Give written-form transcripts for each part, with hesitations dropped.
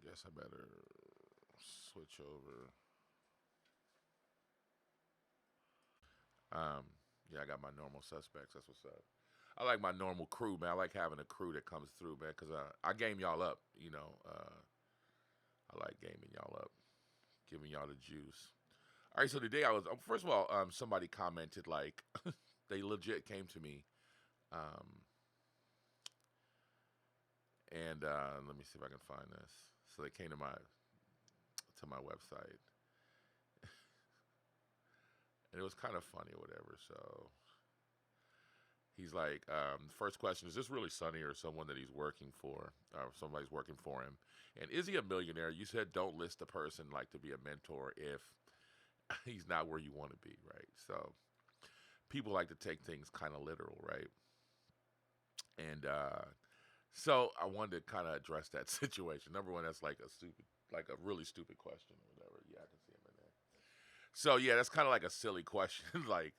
guess I better switch over. Um, yeah, I got my normal suspects. That's what's up. I like my normal crew, man. I like having a crew that comes through, man, because I game y'all up. I like gaming y'all up, giving y'all the juice. All right, so today I was first of all, somebody commented like they legit came to me, um, and let me see if I can find this. So they came to my website, and it was kind of funny or whatever. So he's like, first question, is this really Sonny or someone that he's working for, or somebody's working for him? And is he a millionaire? You said don't list a person like to be a mentor if he's not where you want to be, right? So people like to take things kind of literal, right? And so I wanted to kind of address that situation. Number one, that's like a really stupid question or whatever. Yeah, I can see him in there. So yeah, that's kind of like a silly question. Like,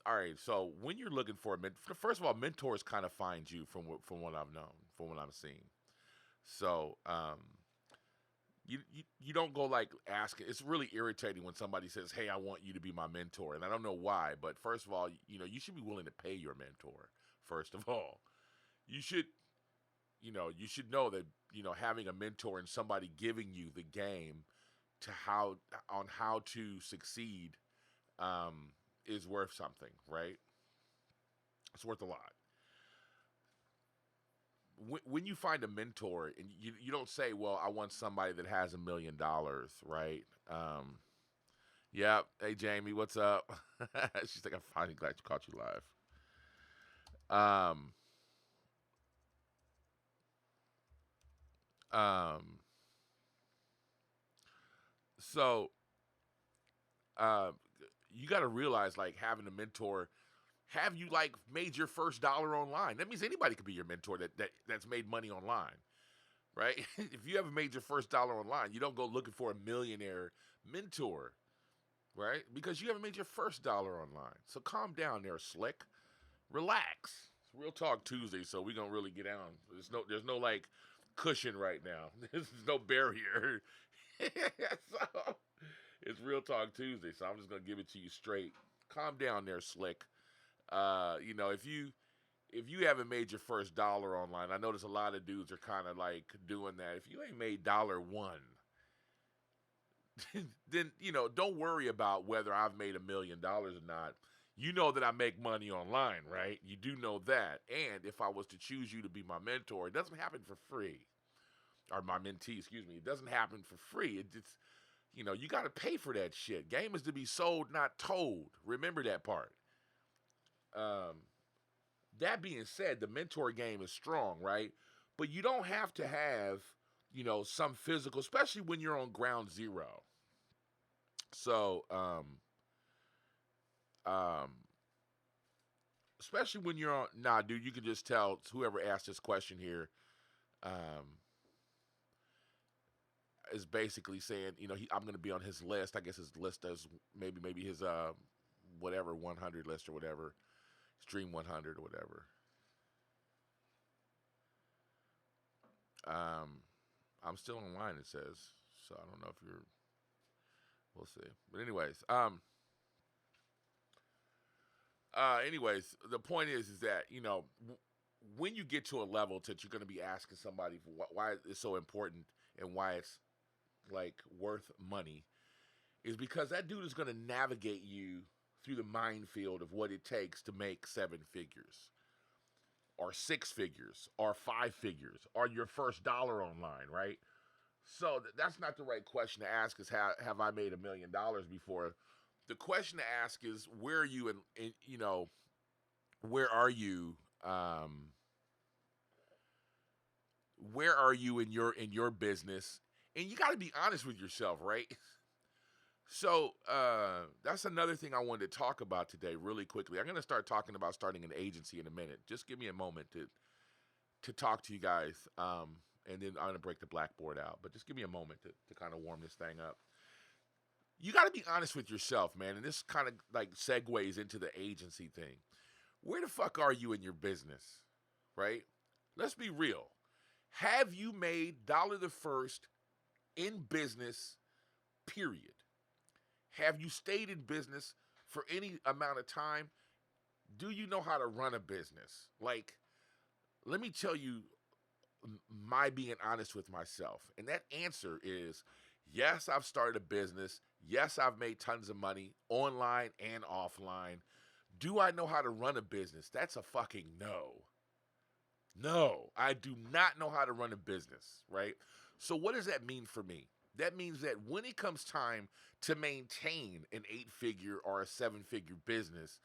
all right, so when you're looking for a mentor, first of all, mentors kind of find you from what I've known, from what I've seen. So you don't go like asking. It's really irritating when somebody says, "Hey, I want you to be my mentor," and I don't know why, but first of all, you should be willing to pay your mentor. First of all, you should you should know that having a mentor and somebody giving you the game to how to succeed um, is worth something, right? It's worth a lot. When you find a mentor and you don't say, well, I want somebody that has $1 million, right? Yeah. Hey, Jamie, what's up? She's like, I'm finally glad you caught you live. Um, um, so, uh, you got to realize like having a mentor, have you like made your first dollar online? That means anybody could be your mentor that's made money online, right? If you haven't made your first dollar online, you don't go looking for a millionaire mentor, right? Because you haven't made your first dollar online. So calm down there, Slick. Relax. It's Real Talk Tuesday, so we gonna really get down. There's no like cushion right now. There's no barrier. So it's Real Talk Tuesday, so I'm just gonna give it to you straight. Calm down there, Slick. If you haven't made your first dollar online, I notice a lot of dudes are kind of like doing that. If you ain't made $1, then don't worry about whether I've made $1 million or not. You know that I make money online, right? You do know that. And if I was to choose you to be my mentor, it doesn't happen for free. Or my mentee, excuse me. It doesn't happen for free. It's you got to pay for that shit. Game is to be sold, not told. Remember that part. Um, that being said, the mentor game is strong, right? But you don't have to have, some physical, especially when you're on ground zero. So, um, especially when you're on, nah, dude, you can just tell whoever asked this question here, um, is basically saying, I'm going to be on his list. I guess his list is maybe his, whatever, 100 list or whatever, his Dream 100 or whatever. Um, I'm still online, it says. So I don't know if you're, we'll see. But anyways, the point is that when you get to a level that you're going to be asking somebody for why it's so important and why it's like worth money, is because that dude is going to navigate you through the minefield of what it takes to make 7 figures, or 6 figures, or 5 figures, or your first dollar online, right? So that's not the right question to ask. Is have I made $1 million before? The question to ask is where are you where are you where are you in your business? And you got to be honest with yourself, right? So that's another thing I wanted to talk about today, really quickly. I'm going to start talking about starting an agency in a minute. Just give me a moment to talk to you guys, and then I'm going to break the blackboard out. But just give me a moment to kind of warm this thing up. You got to be honest with yourself, man. And this kind of like segues into the agency thing. Where the fuck are you in your business, right? Let's be real. Have you made dollar the first in business, period? Have you stayed in business for any amount of time? Do you know how to run a business? Like, let me tell you my being honest with myself. And that answer is yes, I've started a business. Yes, I've made tons of money online and offline. Do I know how to run a business? That's a fucking no. No, I do not know how to run a business, right? So, what does that mean for me? That means that when it comes time to maintain an 8 figure or a 7 figure business,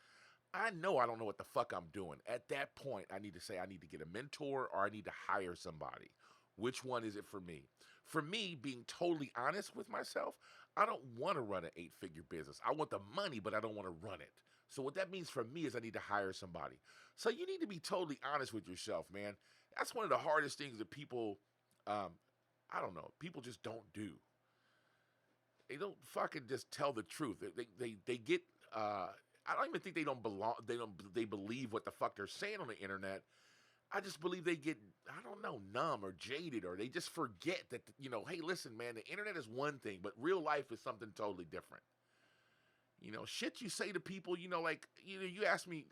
I know I don't know what the fuck I'm doing. At that point, I need to say I need to get a mentor or I need to hire somebody. Which one is it for me? For me, being totally honest with myself, I don't want to run an 8 figure business. I want the money, but I don't want to run it. So what that means for me is I need to hire somebody. So you need to be totally honest with yourself, man. That's one of the hardest things that people, um, I don't know, people just don't do. They don't fucking just tell the truth. They get I don't even think they don't belong. They believe what the fuck they're saying on the internet. I just believe they get, I don't know, numb or jaded, or they just forget that, hey, listen, man, the internet is one thing, but real life is something totally different. Shit you say to people, like, you ask me,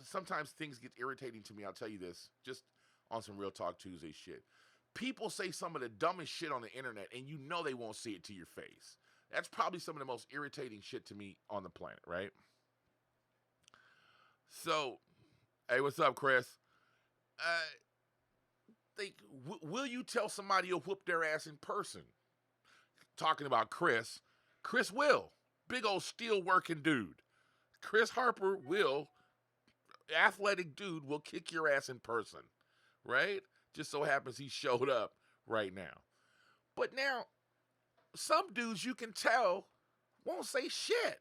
sometimes things get irritating to me. I'll tell you this, just on some Real Talk Tuesday shit. People say some of the dumbest shit on the internet, and they won't say it to your face. That's probably some of the most irritating shit to me on the planet, right? So, hey, what's up, Chris? Will you tell somebody you'll whoop their ass in person? Talking about Chris. Chris will. Big old steel working dude. Chris Harper will, athletic dude, will kick your ass in person, right? Just so happens he showed up right now. But now, some dudes you can tell won't say shit.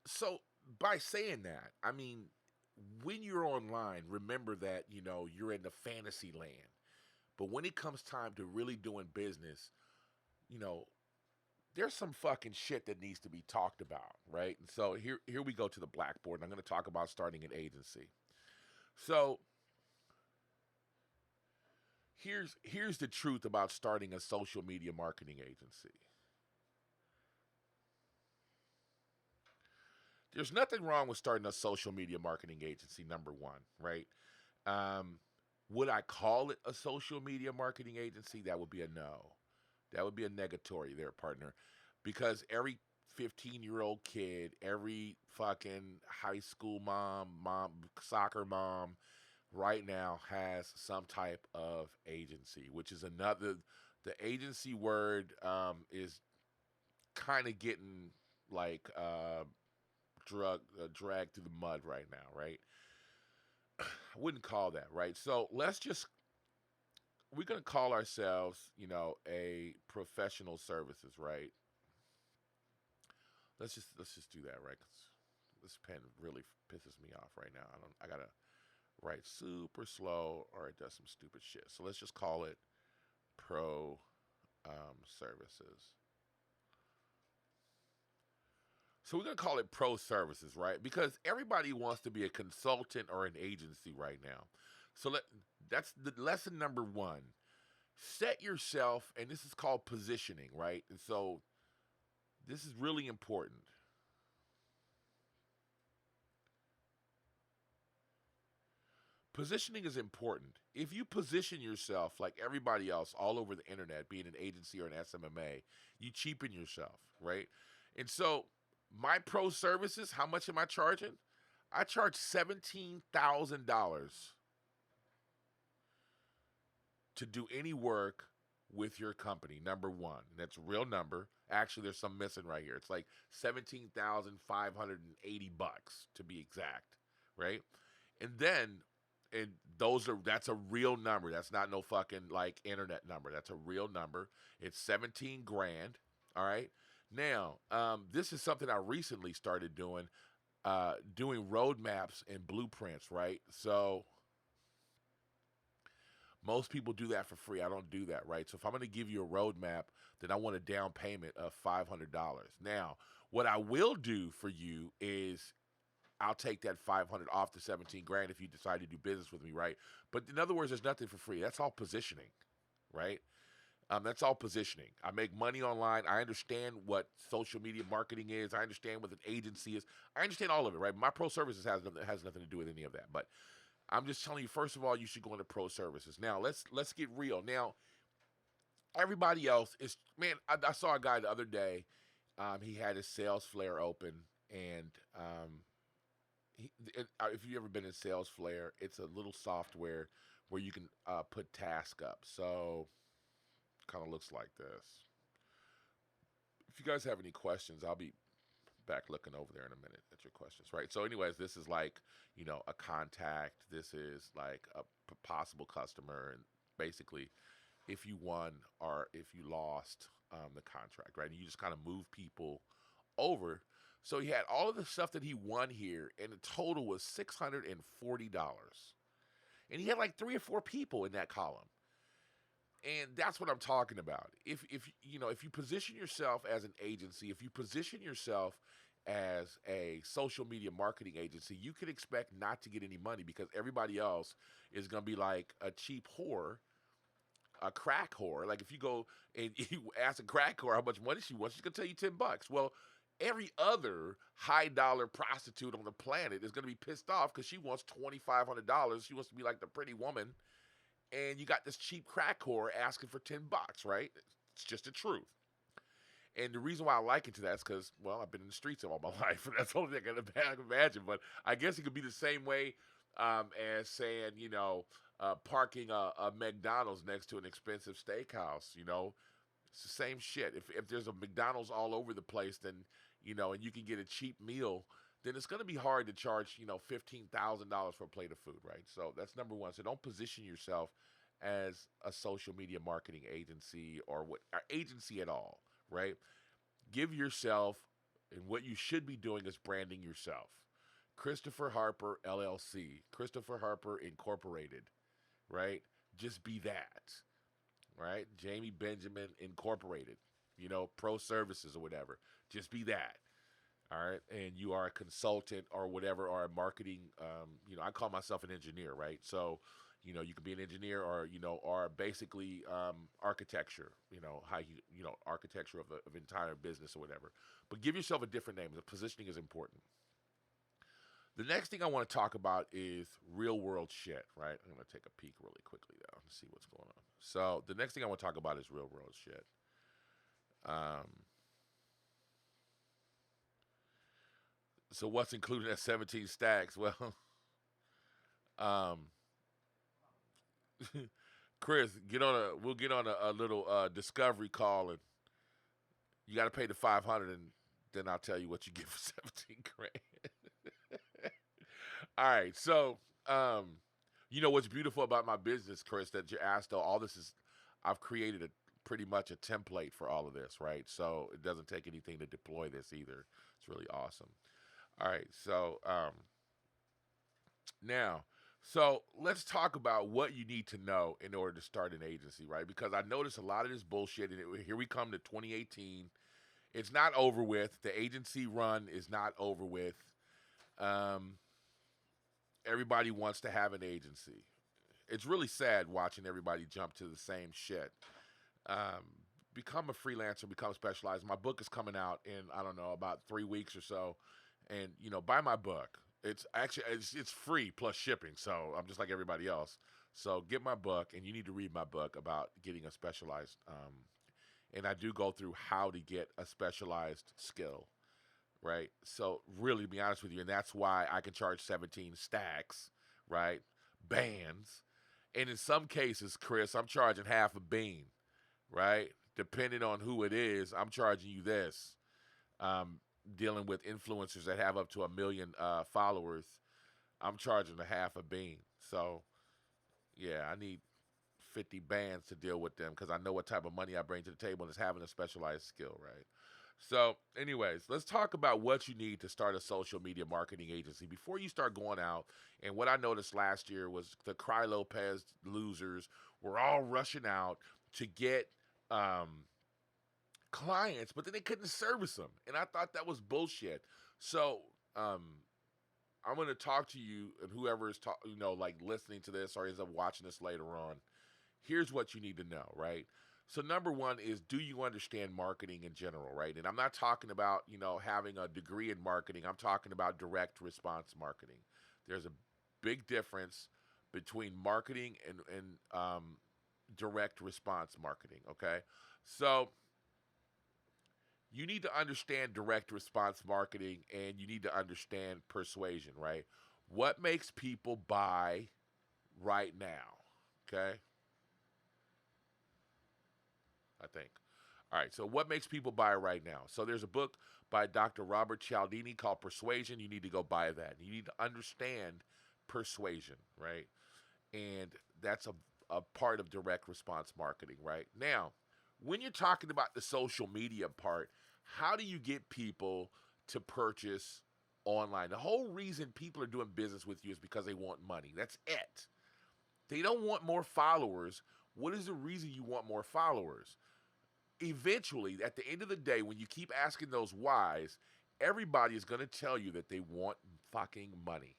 So by saying that, I mean, when you're online, remember that, you're in the fantasy land. But when it comes time to really doing business, you know, there's some fucking shit that needs to be talked about, right? And so here we go to the blackboard, and I'm going to talk about starting an agency. So here's the truth about starting a social media marketing agency. There's nothing wrong with starting a social media marketing agency, number one, right? Would I call it a social media marketing agency? That would be a no. That would be a negatory there, partner. Because every 15-year-old kid, every fucking high school mom, soccer mom, right now has some type of agency, which is another, the agency word is kind of getting like dragged through the mud right now, right? I wouldn't call that, right? So we're going to call ourselves, a professional services, right? Let's just do that, right? 'Cause this pen really pisses me off right now. I got to write super slow or it does some stupid shit. So let's just call it pro services. So we're going to call it pro services, right? Because everybody wants to be a consultant or an agency right now. So that's the lesson number one. Set yourself, and this is called positioning, right? And so this is really important. Positioning is important. If you position yourself like everybody else all over the internet, being an agency or an SMMA, you cheapen yourself, right? And so my pro services, how much am I charging? I charge $17,000 to do any work with your company, number one. That's a real number. Actually, there's some missing right here. It's like $17,580 to be exact, right? And then, that's a real number. That's not no fucking like internet number. That's a real number. It's 17 grand. All right. Now, this is something I recently started doing roadmaps and blueprints, right? So most people do that for free. I don't do that, right? So if I'm going to give you a roadmap, then I want a down payment of $500. Now, what I will do for you is I'll take that 500 off the 17 grand if you decide to do business with me, right? But in other words, there's nothing for free. That's all positioning, right? That's all positioning. I make money online. I understand what social media marketing is. I understand what an agency is. I understand all of it, right? My pro services has nothing to do with any of that. But I'm just telling you, first of all, you should go into pro services. Now, let's get real. Now, everybody else is, man. I saw a guy the other day. He had his sales flare open, and if you've ever been in Sales Flare, it's a little software where you can put task up. So, kind of looks like this. If you guys have any questions, I'll be back looking over there in a minute at your questions, right? So, anyways, this is like, a contact. This is like a possible customer, and basically, if you won or if you lost the contract, right? And you just kind of move people over. So he had all of the stuff that he won here, and the total was $640. And he had like 3 or 4 people in that column. And that's what I'm talking about. If you position yourself as an agency, if you position yourself as a social media marketing agency, you can expect not to get any money because everybody else is going to be like a cheap whore, a crack whore. Like if you go and you ask a crack whore how much money she wants, she's going to tell you $10. Well, every other high dollar prostitute on the planet is going to be pissed off because she wants $2,500. She wants to be like the pretty woman. And you got this cheap crack whore asking for $10, right? It's just the truth. And the reason why I liken to that is because, well, I've been in the streets all my life, and that's the only thing I can imagine. But I guess it could be the same way as saying, parking a McDonald's next to an expensive steakhouse. It's the same shit. If there's a McDonald's all over the place, then and you can get a cheap meal, then it's going to be hard to charge $15,000 for a plate of food, right? So that's number one. So don't position yourself as a social media marketing agency or agency at all, right? Give yourself, and what you should be doing is branding yourself. Christopher Harper LLC, Christopher Harper Incorporated, right? Just be that, right? Jamie Benjamin Incorporated, pro services or whatever. Just be that. All right. And you are a consultant or whatever, or a marketing, I call myself an engineer, right? So, you can be an engineer or basically architecture, how architecture of entire business or whatever. But give yourself a different name. The positioning is important. The next thing I want to talk about is real world shit, right? I'm going to take a peek really quickly though and see what's going on. So the next thing I want to talk about is real world shit. So what's included at 17 stacks? Well, Chris, we'll get on a little discovery call, and you got to pay the 500, and then I'll tell you what you get for 17 grand. All right. So, what's beautiful about my business, Chris, that you asked, though, all this is, I've created pretty much a template for all of this, right? So it doesn't take anything to deploy this either. It's really awesome. All right, so so let's talk about what you need to know in order to start an agency, right? Because I noticed a lot of this bullshit, and here we come to 2018. It's not over with. The agency run is not over with. Everybody wants to have an agency. It's really sad watching everybody jump to the same shit. Become a freelancer, become specialized. My book is coming out in, I don't know, about 3 weeks or so. And, buy my book. It's actually, it's free plus shipping. So I'm just like everybody else. So get my book, and you need to read my book about getting a specialized, and I do go through how to get a specialized skill, right? So really, to be honest with you, and that's why I can charge 17 stacks, right? Bands. And in some cases, Chris, I'm charging half a bean, right? Depending on who it is, I'm charging you this. Dealing with influencers that have up to 1 million followers, I'm charging a half a bean. So, yeah, I need 50 bands to deal with them because I know what type of money I bring to the table, and it's having a specialized skill, right? So, anyways, let's talk about what you need to start a social media marketing agency before you start going out. And what I noticed last year was the Cry Lopez losers were all rushing out to get clients, but then they couldn't service them, and I thought that was bullshit. So I'm going to talk to you and whoever is like listening to this or is watching this later on. Here's what you need to know, right? So number one is, do you understand marketing in general, right? And I'm not talking about, having a degree in marketing. I'm talking about direct response marketing. There's a big difference between marketing and direct response marketing, okay? So you need to understand direct response marketing and you need to understand persuasion, right? What makes people buy right now, okay? I think. All right, so what makes people buy right now? So there's a book by Dr. Robert Cialdini called Persuasion. You need to go buy that. You need to understand persuasion, right? And that's a part of direct response marketing, right? Now, when you're talking about the social media part, how do you get people to purchase online? The whole reason people are doing business with you is because they want money. That's it. They don't want more followers. What is the reason you want more followers? Eventually, at the end of the day, when you keep asking those whys, everybody is going to tell you that they want fucking money,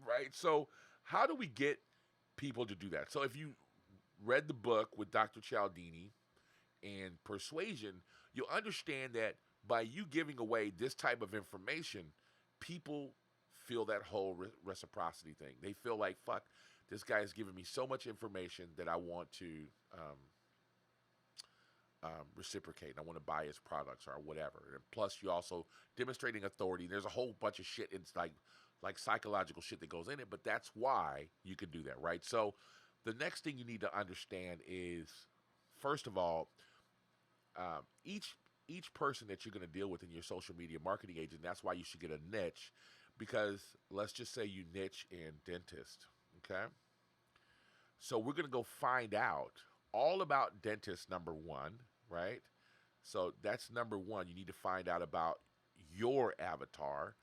right? So, how do we get people to do that? So, if you read the book with Dr. Cialdini and Persuasion, you'll understand that by you giving away this type of information, people feel that whole reciprocity thing. They feel like, fuck, this guy is giving me so much information that I want to um, reciprocate. I want to buy his products or whatever. And plus, you also demonstrating authority. There's a whole bunch of shit. It's like psychological shit that goes in it. But that's why you can do that, right? So the next thing you need to understand is, first of all, each person that you're going to deal with in your social media marketing agent. That's why you should get a niche, because let's just say you niche in dentist. Okay, so we're going to go find out all about dentists. Number one, right? So that's number one. You need to find out about your avatar.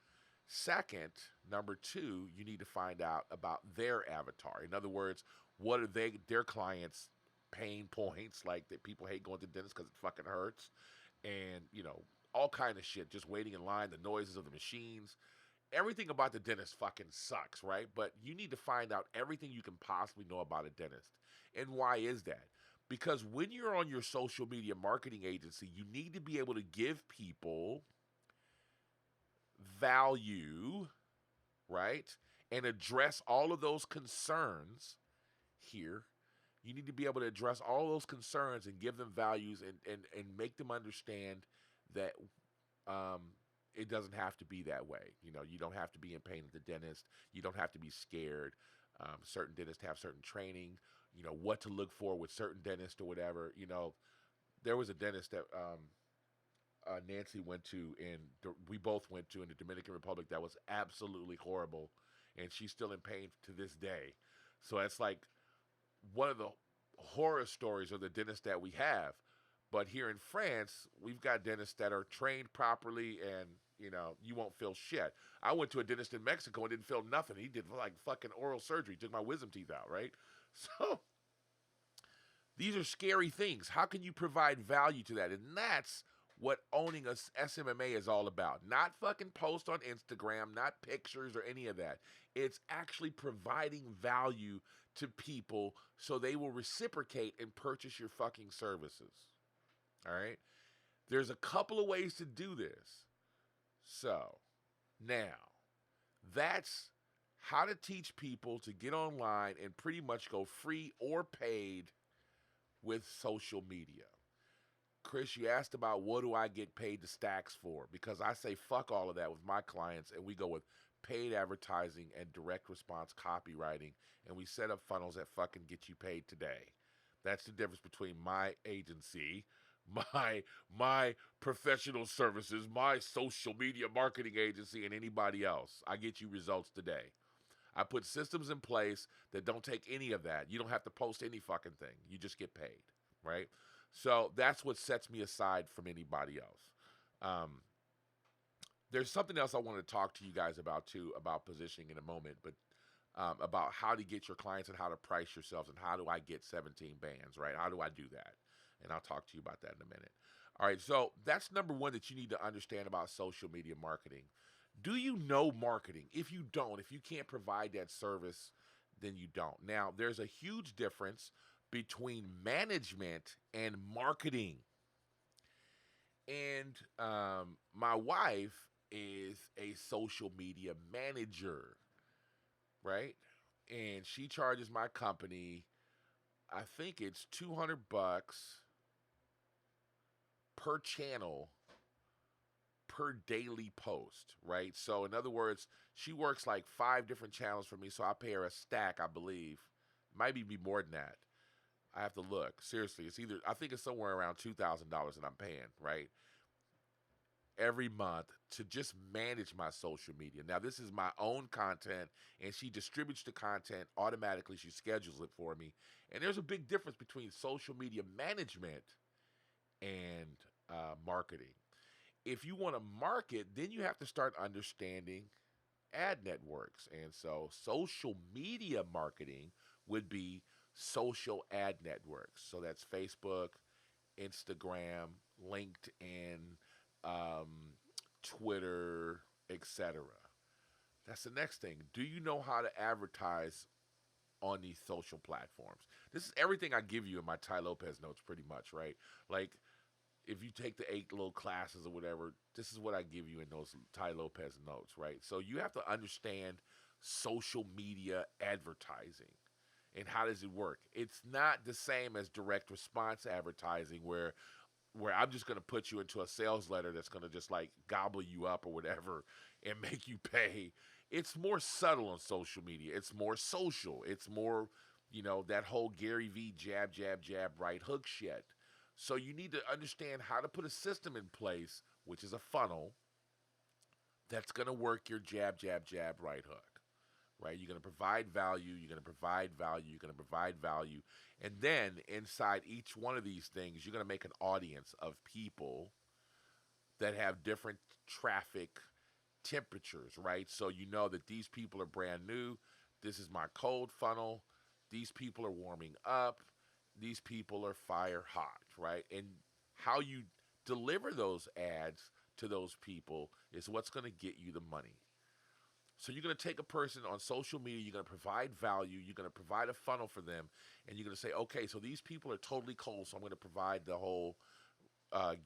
Second, number two, you need to find out about their avatar. In other words, what are their clients' pain points? Like that people hate going to the dentist because it fucking hurts, and all kind of shit. Just waiting in line, the noises of the machines. Everything about the dentist fucking sucks, right? But you need to find out everything you can possibly know about a dentist. And why is that? Because when you're on your social media marketing agency, you need to be able to give people value, right? And address all of those concerns here. You need to be able to address all those concerns and give them values and make them understand that it doesn't have to be that way. You don't have to be in pain at the dentist. You don't have to be scared. Certain dentists have certain training, what to look for with certain dentists or whatever. There was a dentist that Nancy went to, and we both went to in the Dominican Republic, that was absolutely horrible. And she's still in pain to this day. So that's like one of the horror stories of the dentists that we have. But here in France, we've got dentists that are trained properly, and you won't feel shit. I went to a dentist in Mexico and didn't feel nothing. He did like fucking oral surgery, took my wisdom teeth out, right? So these are scary things. How can you provide value to that? And that's what owning a SMMA is all about. Not fucking post on Instagram, not pictures or any of that. It's actually providing value to people so they will reciprocate and purchase your fucking services. All right? There's a couple of ways to do this. So, now, that's how to teach people to get online and pretty much go free or paid with social media. Chris, you asked about what do I get paid to stacks for? Because I say fuck all of that with my clients, and we go with paid advertising and direct response copywriting, and we set up funnels that fucking get you paid today. That's the difference between my agency, my professional services, my social media marketing agency, and anybody else. I get you results today. I put systems in place that don't take any of that. You don't have to post any fucking thing. You just get paid, right? So that's what sets me aside from anybody else. There's something else I want to talk to you guys about too, about positioning in a moment, but about how to get your clients and how to price yourselves and how do I get 17 bands, right? How do I do that? And I'll talk to you about that in a minute. All right, so that's number one that you need to understand about social media marketing. Do you know marketing? If you don't, if you can't provide that service, then you don't. Now, there's a huge difference between management and marketing. And my wife is a social media manager, right? And she charges my company, I think it's 200 bucks per channel per daily post, right? So in other words, she works like 5 different channels for me, so I pay her a stack, I believe. Might be more than that. I have to look. Seriously, it's either I think it's somewhere around $2,000 that I'm paying, right? Every month to just manage my social media. Now, this is my own content, and she distributes the content automatically. She schedules it for me. And there's a big difference between social media management and marketing. If you want to market, then you have to start understanding ad networks. And so social media marketing would be social ad networks. So that's Facebook, Instagram, LinkedIn, um, Twitter, etc. That's the next thing. Do you know how to advertise on these social platforms? This is everything I give you in my Ty Lopez notes, pretty much, right? Like, if you take the 8 little classes or whatever, this is what I give you in those Ty Lopez notes, right? So you have to understand social media advertising and how does it work. It's not the same as direct response advertising where I'm just going to put you into a sales letter that's going to just like gobble you up or whatever and make you pay. It's more subtle on social media. It's more social. It's more, that whole Gary V jab, jab, jab, right hook shit. So you need to understand how to put a system in place, which is a funnel, that's going to work your jab, jab, jab, right hook. Right? You're going to provide value, you're going to provide value, you're going to provide value. And then inside each one of these things, you're going to make an audience of people that have different traffic temperatures, right? So you know that these people are brand new. This is my cold funnel. These people are warming up. These people are fire hot, right? And how you deliver those ads to those people is what's going to get you the money. So you're going to take a person on social media, you're going to provide value, you're going to provide a funnel for them, and you're going to say, okay, so these people are totally cold, so I'm going to provide the whole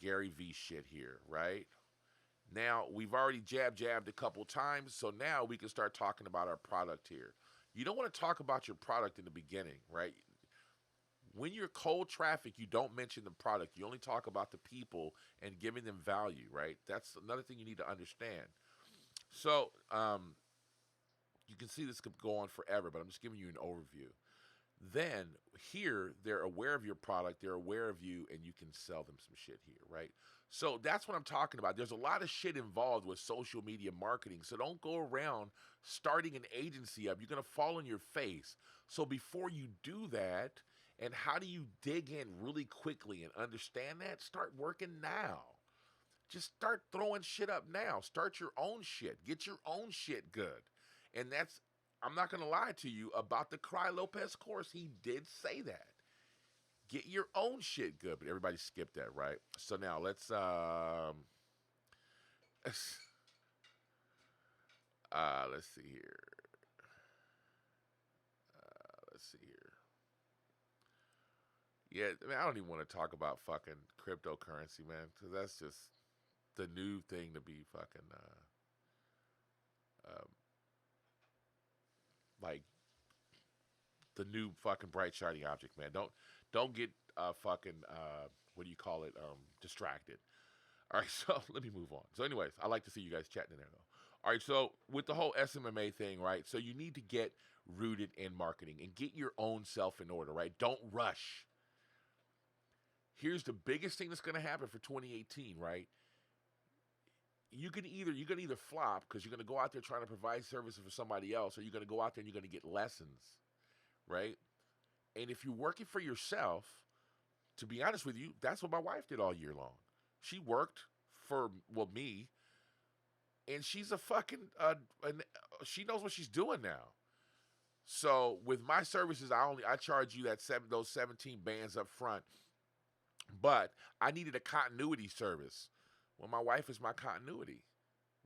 Gary V shit here, right? Now, we've already jabbed a couple times, so now we can start talking about our product here. You don't want to talk about your product in the beginning, right? When you're cold traffic, you don't mention the product. You only talk about the people and giving them value, right? That's another thing you need to understand. So, you can see this could go on forever, but I'm just giving you an overview. Then here, they're aware of your product, they're aware of you, and you can sell them some shit here, right? So that's what I'm talking about. There's a lot of shit involved with social media marketing. So don't go around starting an agency up. You're going to fall on your face. So before you do that, and how do you dig in really quickly and understand that? Start working now. Just start throwing shit up now. Start your own shit. Get your own shit good. And I'm not going to lie to you about the Cry Lopez course. He did say that. Get your own shit good. But everybody skipped that, right? So now let's let's see here. Let's see here. Yeah, I mean, I don't even want to talk about fucking cryptocurrency, man, because that's just the new thing to be fucking like the new fucking bright shiny object, man. Don't get fucking what do you call it? Distracted. All right, so let me move on. So, anyways, I like to see you guys chatting in there though. All right, so with the whole SMMA thing, right? So you need to get rooted in marketing and get your own self in order, right? Don't rush. Here's the biggest thing that's going to happen for 2018, right? You're gonna either flop because you're gonna go out there trying to provide services for somebody else, or you're gonna go out there and you're gonna get lessons, right? And if you're working for yourself, to be honest with you, that's what my wife did all year long. She worked for me, and she's a fucking she knows what she's doing now. So with my services, I charge you those 17 bands up front, but I needed a continuity service. Well, my wife is my continuity.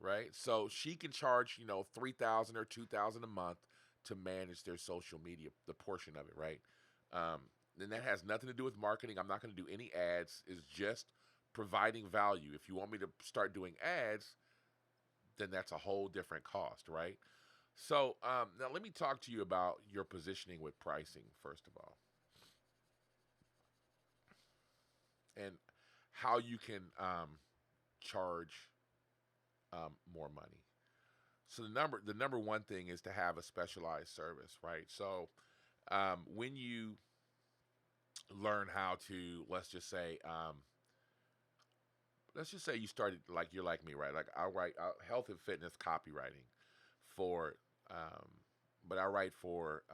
right? So she can charge, 3,000 or 2,000 a month to manage their social media, the portion of it, right? Um, and that has nothing to do with marketing. I'm not going to do any ads. It's just providing value. If you want me to start doing ads, then that's a whole different cost, right? So now let me talk to you about your positioning with pricing, first of all, and how you can charge more money. So the number one thing is to have a specialized service, right? So when you learn how to, let's just say you started like you're like me, right? Like I write health and fitness copywriting for, um, but I write for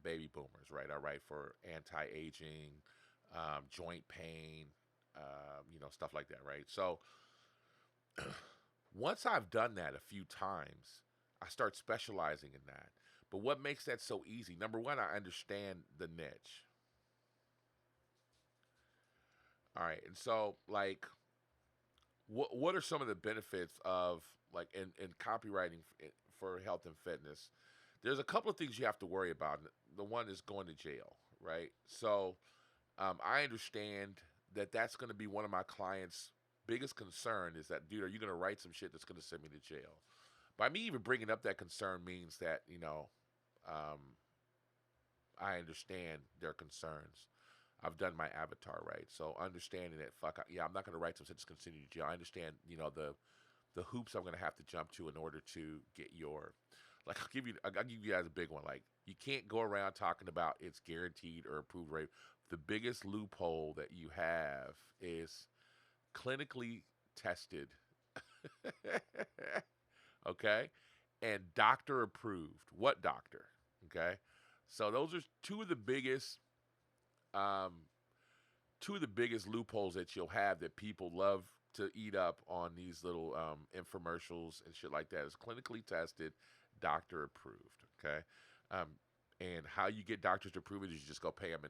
baby boomers, right? I write for anti-aging, joint pain, stuff like that, right? So once I've done that a few times, I start specializing in that. But what makes that so easy? Number one, I understand the niche. All right, and so like, what are some of the benefits of like in copywriting for health and fitness? There's a couple of things you have to worry about. The one is going to jail, right? So I understand that that's going to be one of my clients' biggest concern is that, dude, are you going to write some shit that's going to send me to jail? By me even bringing up that concern means that um, I understand their concerns. I've done my avatar right, so understanding that yeah, I'm not going to write some shit that's going to send you to jail. I understand, the hoops I'm going to have to jump to in order to get your, like, I'll give you guys a big one. Like, you can't go around talking about it's guaranteed or approved rate. The biggest loophole that you have is clinically tested, okay, and doctor approved. What doctor? Okay, so those are um, two of the biggest loopholes that you'll have that people love to eat up on these little infomercials and shit like that is clinically tested, doctor approved. Okay, um, and how you get doctors to approve it is you just go pay them,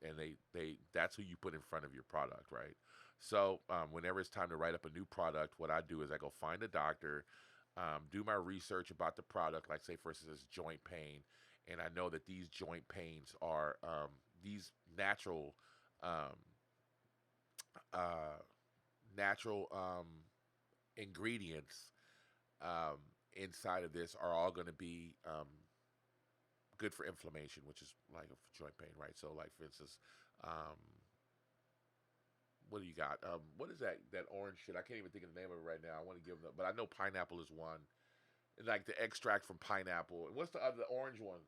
and they that's who you put in front of your product, right? So whenever it's time to write up a new product, what I do is I go find a doctor, do my research about the product, like say for instance joint pain, and I know that these joint pains are these um, uh, natural ingredients um, inside of this are all going to be good for inflammation, which is like a joint pain, right? So, like for instance, um, what do you got? What is that orange shit? I can't even think of the name of it right now. I want to give them, but I know pineapple is one. And like the extract from pineapple. And what's the other the orange one?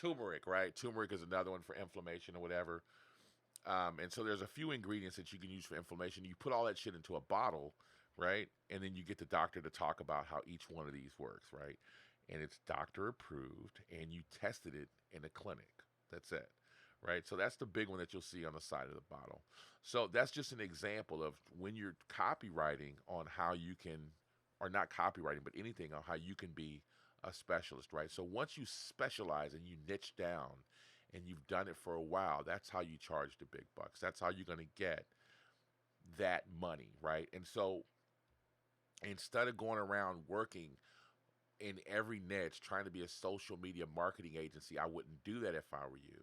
Turmeric, right? Turmeric is another one for inflammation or whatever. And so there's a few ingredients that you can use for inflammation. You put all that shit into a bottle, right? And then you get the doctor to talk about how each one of these works, right? And it's doctor approved, and you tested it in a clinic. That's it, right? So that's the big one that you'll see on the side of the bottle. So that's just an example of when you're copywriting on how you can, or not copywriting, but anything on how you can be a specialist, right? So once you specialize and you niche down and you've done it for a while, that's how you charge the big bucks. That's how you're going to get that money, right? And so instead of going around working in every niche trying to be a social media marketing agency, I wouldn't do that if I were you.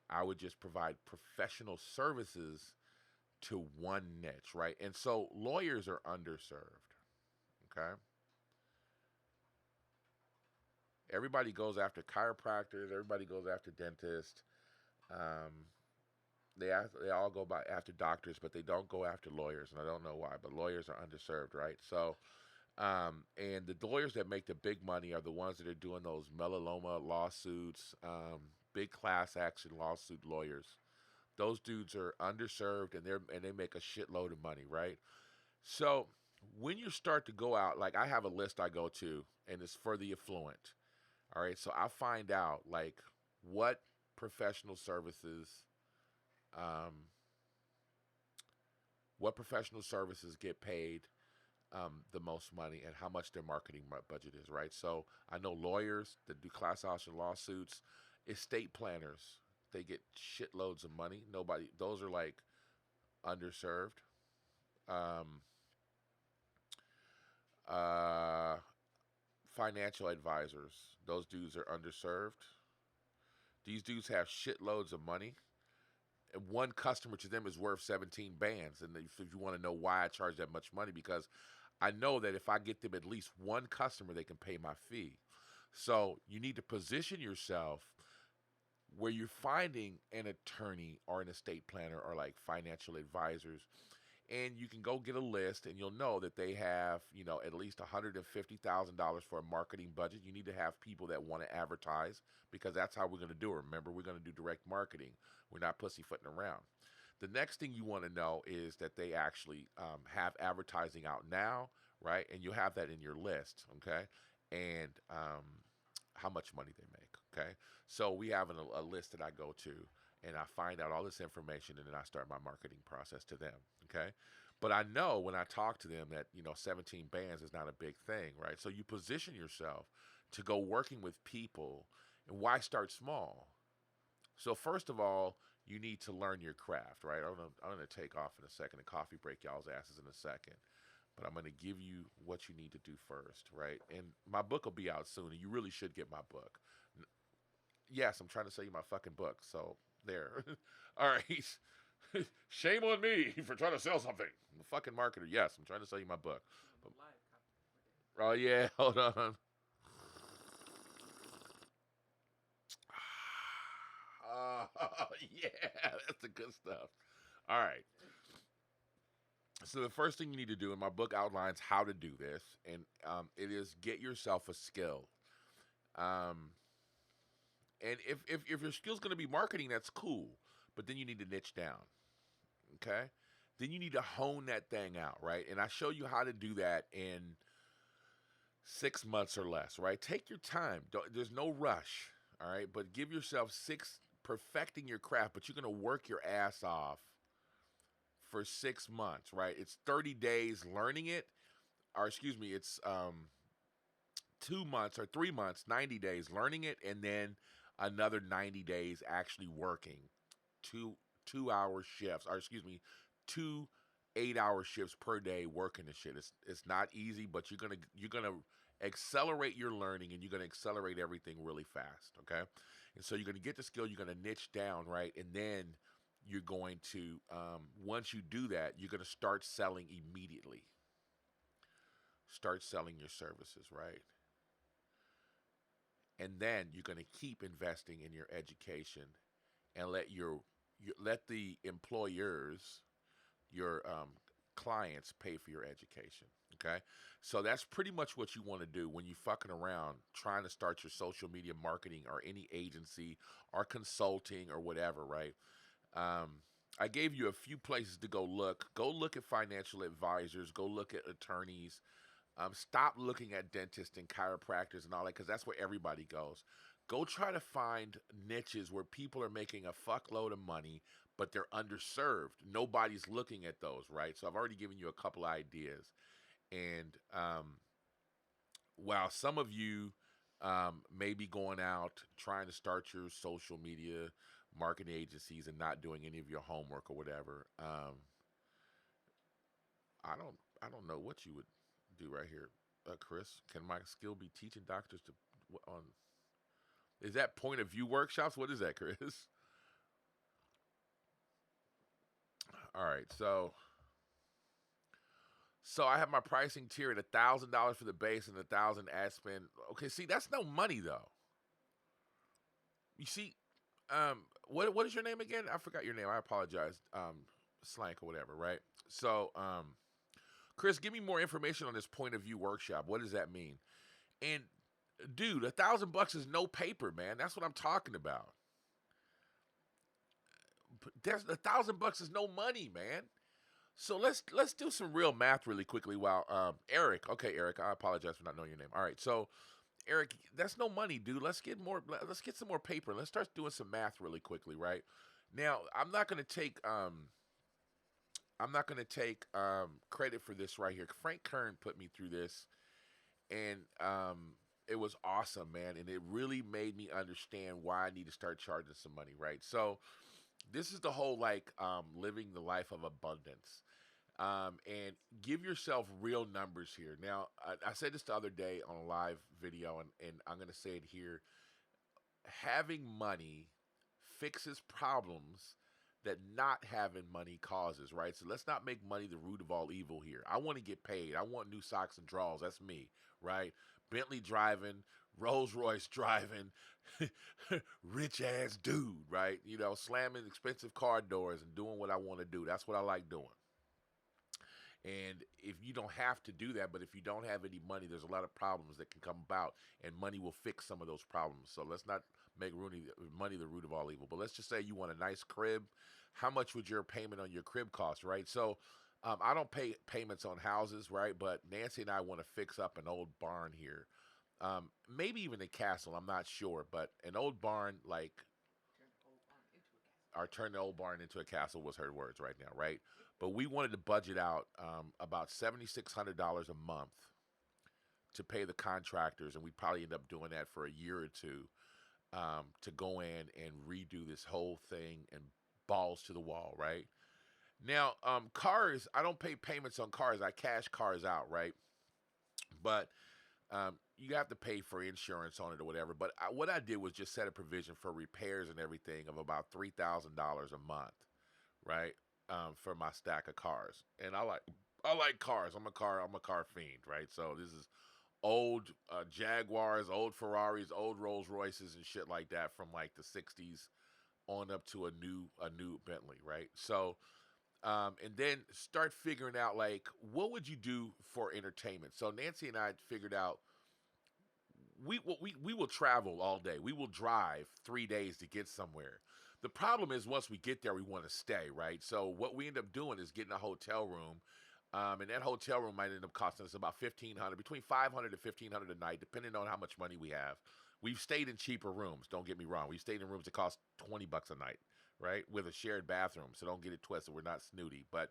I would just provide professional services to one niche, right? And so lawyers are underserved, okay? Everybody goes after chiropractors, everybody goes after dentists. Um, they all go by after doctors, but they don't go after lawyers, and I don't know why. But lawyers are underserved, right? So, and the lawyers that make the big money are the ones that are doing those melanoma lawsuits, big class action lawsuit lawyers. Those dudes are underserved, and they make a shitload of money, right? So when you start to go out, like I have a list I go to, and it's for the affluent. All right, so I find out like what professional services um, get paid the most money and how much their marketing budget is, right? So I know lawyers that do class action lawsuits, estate planners, they get shitloads of money. Nobody, those are like underserved. Um, Uh, Financial advisors. Those dudes are underserved. These dudes have shitloads of money. And one customer to them is worth 17 bands. And if you want to know why I charge that much money, because I know that if I get them at least one customer, they can pay my fee. So you need to position yourself where you're finding an attorney or an estate planner or like financial advisors, and you can go get a list and you'll know that they have, at least $150,000 for a marketing budget. You need to have people that want to advertise, because that's how we're going to do it. Remember, we're going to do direct marketing. We're not pussyfooting around. The next thing you want to know is that they actually have advertising out now, right? And you have that in your list, okay? And how much money they make, okay? So we have a list that I go to, and I find out all this information, and then I start my marketing process to them, okay? But I know when I talk to them that, 17 bands is not a big thing, right? So you position yourself to go working with people, and why start small? So first of all, you need to learn your craft, right? I'm gonna take off in a second and coffee break y'all's asses in a second. But I'm going to give you what you need to do first, right? And my book will be out soon, and you really should get my book. Yes, I'm trying to sell you my fucking book. So there. All right. Shame on me for trying to sell something. I'm a fucking marketer. Yes, I'm trying to sell you my book. But, oh, yeah. Hold on. Oh, yeah. That's the good stuff. All right. So the first thing you need to do, and my book outlines how to do this, and it is get yourself a skill. Um, and if your skill's going to be marketing, that's cool. But then you need to niche down, okay? Then you need to hone that thing out, right? And I show you how to do that in 6 months or less, right? Take your time. There's no rush, all right? But give yourself perfecting your craft, but you're going to work your ass off for 6 months, right? It's 30 days learning it, or excuse me, it's 2 months or 3 months, 90 days learning it, and then another 90 days actually working two-hour shifts, or excuse me, 2 8-hour shifts per day working the shit. It's not easy, but you're gonna accelerate your learning, and you're gonna accelerate everything really fast. Okay, and so you're gonna get the skill. You're gonna niche down, right, and then you're going to once you do that, you're gonna start selling immediately. Start selling your services, right? And then you're going to keep investing in your education, and let the employers, your clients, pay for your education. Okay, so that's pretty much what you want to do when you're fucking around trying to start your social media marketing or any agency or consulting or whatever, right? Um, I gave you a few places to go look. Go look at financial advisors. Go look at attorneys. Stop looking at dentists and chiropractors and all that, because that's where everybody goes. Go try to find niches where people are making a fuckload of money, but they're underserved. Nobody's looking at those, right? So I've already given you a couple ideas. And while some of you may be going out trying to start your social media marketing agencies and not doing any of your homework or whatever, I don't know what you would do right here, Chris. Can my skill be teaching doctors to on? Is that point of view workshops? What is that, Chris? All right, so I have my pricing tier at $1,000 for the base and 1,000 ad spend. Okay, see, that's no money though. You see, what is your name again? I forgot your name. I apologize. Slank or whatever, right? So, Chris, give me more information on this point of view workshop. What does that mean? And dude, $1,000 is no paper, man. That's what I'm talking about. There's $1,000 is no money, man. So let's do some real math really quickly. While Eric, okay, Eric, I apologize for not knowing your name. All right, so Eric, that's no money, dude. Let's get more. Let's get some more paper. Let's start doing some math really quickly, right? Now, I'm not gonna take credit for this right here. Frank Kern put me through this, and it was awesome, man. And it really made me understand why I need to start charging some money, right? So this is the whole like living the life of abundance. And give yourself real numbers here. Now, I said this the other day on a live video, and I'm going to say it here. Having money fixes problems that not having money causes, right? So let's not make money the root of all evil here. I want to get paid. I want new socks and drawers. That's me, right? Bentley driving, Rolls Royce driving, rich ass dude, right? You know, slamming expensive car doors and doing what I want to do. That's what I like doing. And if you don't have to do that, but if you don't have any money, there's a lot of problems that can come about, and money will fix some of those problems. So let's not make money the root of all evil. But let's just say you want a nice crib. How much would your payment on your crib cost, right? So I don't pay payments on houses, right? But Nancy and I want to fix up an old barn here. Maybe even a castle, I'm not sure. But an old barn, like, or turn the old barn into a castle was her words right now, right? But we wanted to budget out about $7,600 a month to pay the contractors, and we probably end up doing that for a year or two to go in and redo this whole thing and balls to the wall, right? Now, cars, I don't pay payments on cars. I cash cars out, right? But you have to pay for insurance on it or whatever. But what I did was just set a provision for repairs and everything of about $3,000 a month, right? For my stack of cars, and I like cars. I'm a car fiend, right? So this is old Jaguars, old Ferraris, old Rolls Royces, and shit like that from like the '60s on up to a new Bentley, right? So and then start figuring out like what would you do for entertainment. So Nancy and I figured out we will travel all day. We will drive 3 days to get somewhere. The problem is once we get there, we want to stay, right? So what we end up doing is getting a hotel room, and that hotel room might end up costing us about 1,500, between 500 and 1,500 a night, depending on how much money we have. We've stayed in cheaper rooms. Don't get me wrong. We've stayed in rooms that cost $20 a night, right, with a shared bathroom. So don't get it twisted. We're not snooty, but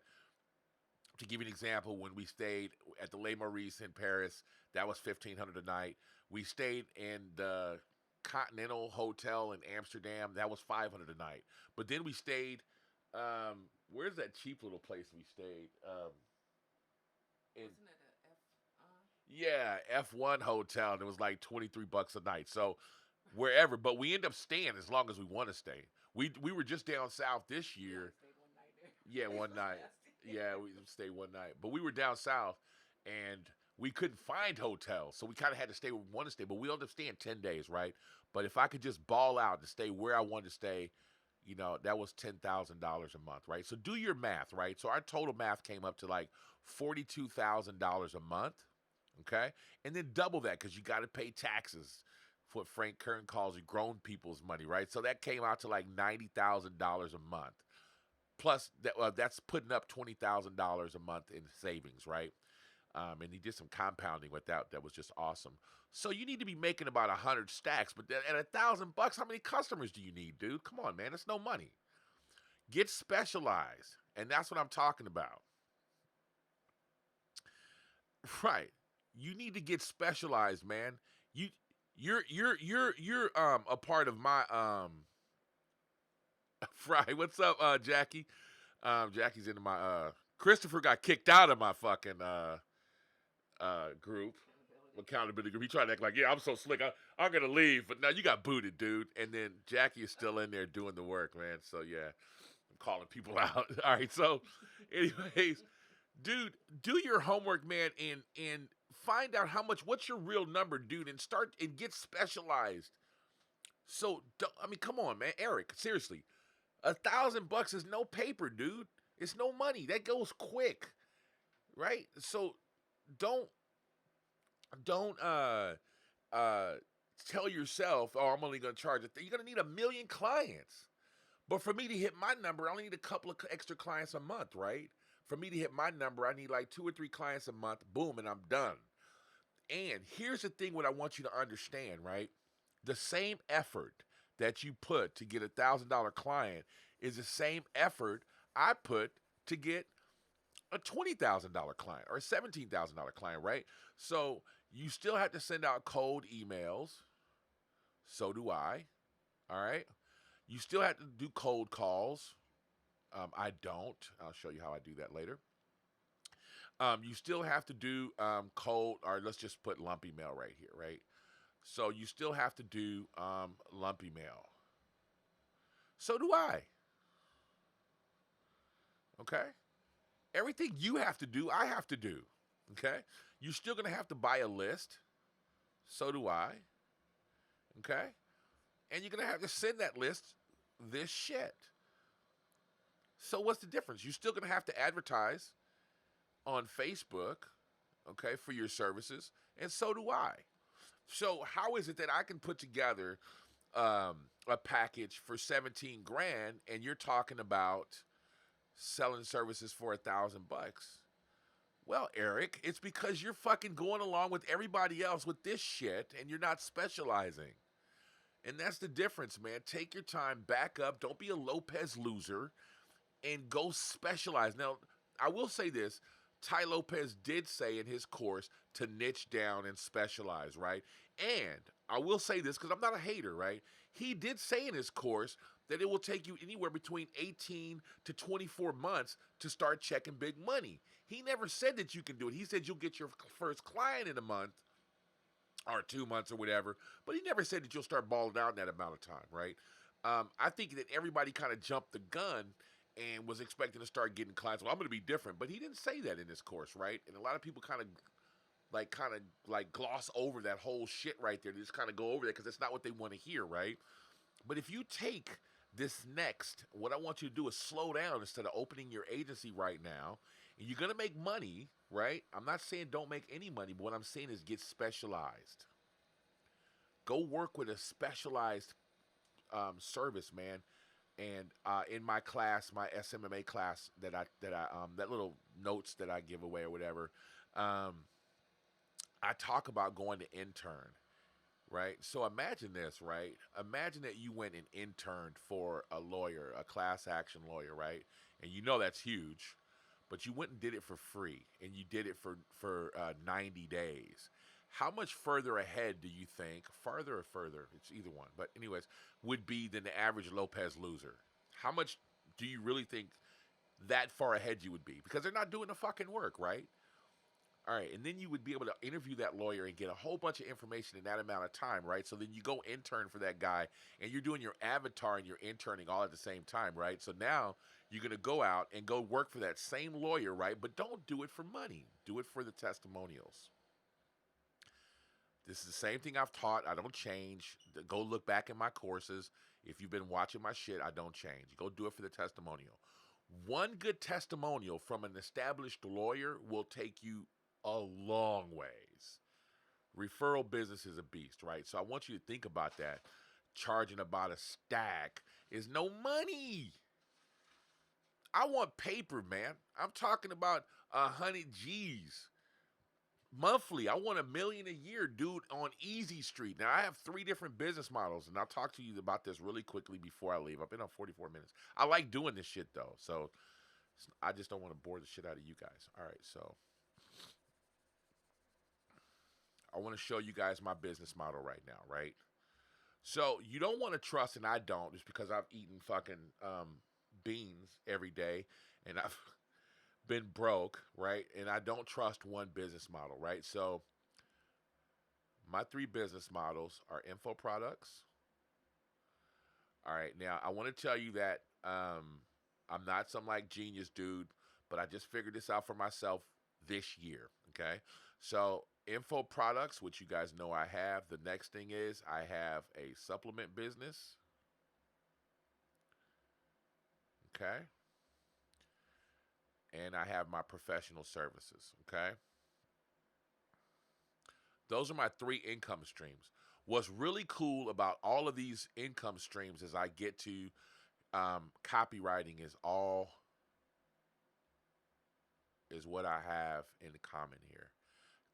to give you an example, when we stayed at the Le Maurice in Paris, that was 1,500 a night. We stayed in the Continental Hotel in Amsterdam, that was 500 a night. But then we stayed. Where's that cheap little place we stayed? In Wasn't it a F? Yeah, F1 hotel, and it was like $23 a night. So wherever, but we end up staying as long as we want to stay. We were just down south this Yeah, I year. stayed one night there. Yeah, It one was night. nasty. Yeah, we stayed one night. But we were down south and we couldn't find hotels. So we kind of had to stay where we wanted to stay. But we ended up staying 10 days, right? But if I could just ball out and stay where I wanted to stay, that was $10,000 a month, right? So do your math, right? So our total math came up to like $42,000 a month, okay? And then double that because you got to pay taxes. What Frank Kern calls it grown people's money, right? So that came out to like $90,000 a month. Plus, that's putting up $20,000 a month in savings, right? And he did some compounding with that. That was just awesome. So you need to be making about 100 stacks, but at $1,000, how many customers do you need, dude? Come on, man, it's no money. Get specialized, and that's what I'm talking about. Right? You need to get specialized, man. You, you're a part of my Right? What's up, Jackie? Jackie's into my Christopher got kicked out of my fucking group, accountability group. He tried to act like, yeah, I'm so slick. I'm gonna leave, but now you got booted, dude. And then Jackie is still in there doing the work, man. So yeah, I'm calling people out. All right. So, anyways, dude, do your homework, man, and find out what's your real number, dude, and start and get specialized. So, I mean, come on, man, Eric. Seriously, $1,000 is no paper, dude. It's no money. That goes quick, right? So, don't don't tell yourself, oh, I'm only going to charge it. You're going to need 1,000,000 clients. But for me to hit my number, I only need a couple of extra clients a month, right? For me to hit my number, I need like 2 or 3 clients a month. Boom, and I'm done. And here's the thing: what I want you to understand, right? The same effort that you put to get $1,000 client is the same effort I put to get a $20,000 client or a $17,000 client, right? So you still have to send out cold emails. So do I. All right. You still have to do cold calls. I don't. I'll show you how I do that later. You still have to do cold, or let's just put lumpy mail right here, right? So you still have to do lumpy mail. So do I. Okay. Everything you have to do, I have to do. Okay. You're still gonna have to buy a list. So do I. Okay. And you're gonna have to send that list this shit. So what's the difference? You're still gonna have to advertise on Facebook, okay, for your services, and so do I. So how is it that I can put together a package for 17 grand, and you're talking about selling services for $1,000? Well, Eric, it's because you're fucking going along with everybody else with this shit, and you're not specializing. And that's the difference, man. Take your time, back up, don't be a Lopez loser, and go specialize. Now, I will say this. Ty Lopez did say in his course to niche down and specialize, right? And I will say this because I'm not a hater, right? He did say in his course that it will take you anywhere between 18 to 24 months to start checking big money. He never said that you can do it. He said you'll get your first client in a month or 2 months or whatever, but he never said that you'll start balling out in that amount of time, right? I think that everybody kind of jumped the gun and was expecting to start getting clients. Well, I'm going to be different, but he didn't say that in this course, right? And a lot of people kind of gloss over that whole shit right there. They just kind of go over that because it's not what they want to hear, right? But if you take this next, what I want you to do is slow down instead of opening your agency right now. And you're going to make money, right? I'm not saying don't make any money, but what I'm saying is get specialized. Go work with a specialized service, man. And in my class, my SMMA class that little notes that I give away or whatever, I talk about going to intern, right? So imagine this, right? Imagine that you went and interned for a lawyer, a class action lawyer, right? And you know that's huge, but you went and did it for free, and you did it for 90 days. How much further ahead do you think, farther or further, it's either one, but anyways, would be than the average Lopez loser? How much do you really think that far ahead you would be? Because they're not doing the fucking work, right? All right, and then you would be able to interview that lawyer and get a whole bunch of information in that amount of time, right? So then you go intern for that guy, and you're doing your avatar and you're interning all at the same time, right? So now you're going to go out and go work for that same lawyer, right? But don't do it for money. Do it for the testimonials. This is the same thing I've taught. I don't change. Go look back in my courses. If you've been watching my shit, I don't change. Go do it for the testimonial. One good testimonial from an established lawyer will take you a long ways. Referral business is a beast, right? So I want you to think about that. Charging about a stack is no money. I want paper, man. I'm talking about 100 G's monthly. I want $1 million a year, dude, on Easy Street. Now, I have 3 different business models, and I'll talk to you about this really quickly before I leave. I've been on 44 minutes. I like doing this shit, though, so I just don't want to bore the shit out of you guys. All right, so I want to show you guys my business model right now, right? So you don't want to trust, and I don't, just because I've eaten fucking beans every day, and I've been broke, right? And I don't trust one business model, right? So my 3 business models are info products. All right, now I want to tell you that I'm not some like genius dude, but I just figured this out for myself this year, okay? So info products, which you guys know I have. The next thing is I have a supplement business, okay? And I have my professional services, okay? Those are my 3 income streams. What's really cool about all of these income streams is I get to copywriting is what I have in common here.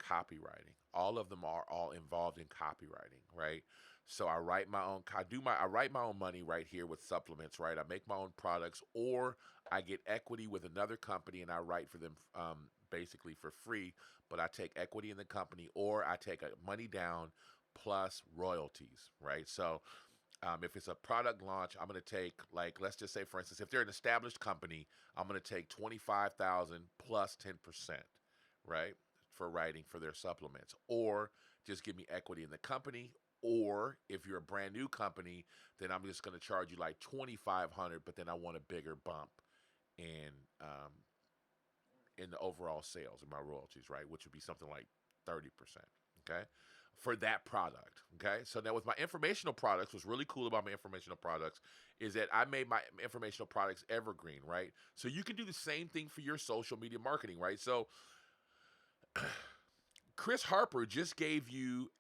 Copywriting. All of them are all involved in copywriting, right? So I write my own I write my own money right here with supplements, right? I make my own products, or I get equity with another company and I write for them basically for free, but I take equity in the company, or I take money down plus royalties, right? So if it's a product launch, I'm going to take, like, let's just say, for instance, if they're an established company, I'm going to take 25,000 plus 10%. right? For writing for their supplements, or just give me equity in the company. Or if you're a brand new company, then I'm just going to charge you like 2,500, but then I want a bigger bump in um, in the overall sales and my royalties, right? Which would be something like 30%. Okay. For that product. Okay. So now with my informational products, what's really cool about my informational products is that I made my informational products evergreen, right? So you can do the same thing for your social media marketing, right? So Chris Harper just gave you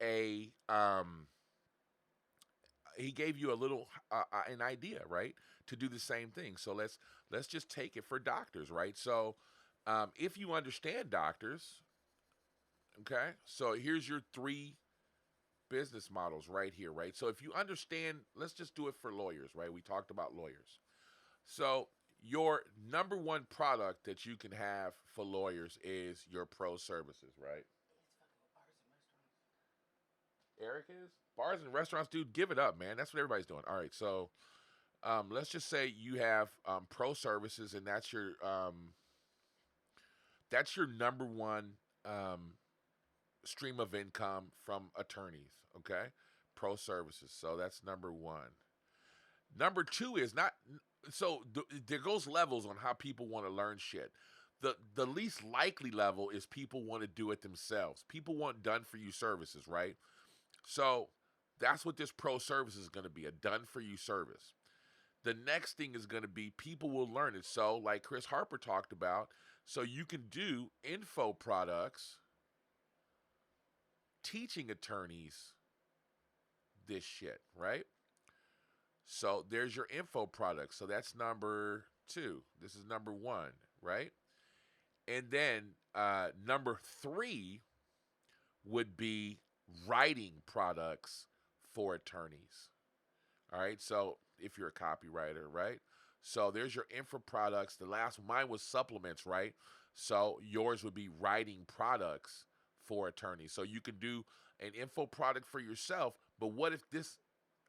he gave you a little an idea, right, to do the same thing. So let's just take it for doctors, right? So if you understand doctors, okay, so here's your three business models right here, right? So if you understand, let's just do it for lawyers, right? We talked about lawyers. So your number one product that you can have for lawyers is your pro services, right? Eric is bars and restaurants, dude. Give it up, man. That's what everybody's doing. All right, so let's just say you have pro services, and that's your number one um, stream of income from attorneys. Okay, pro services. So that's number one. Number two is not. So there goes levels on how people want to learn shit. The least likely level is people want to do it themselves. People want done for you services, right? So that's what this pro service is going to be, a done for you service. The next thing is going to be people will learn it. So, like Chris Harper talked about, so you can do info products teaching attorneys this shit, right? So, there's your info product. So, that's number two. This is number one, right? And then number three would be writing products for attorneys. All right. So if you're a copywriter, right? So there's your info products. The last one, mine was supplements, right? So yours would be writing products for attorneys. So you could do an info product for yourself, but what if this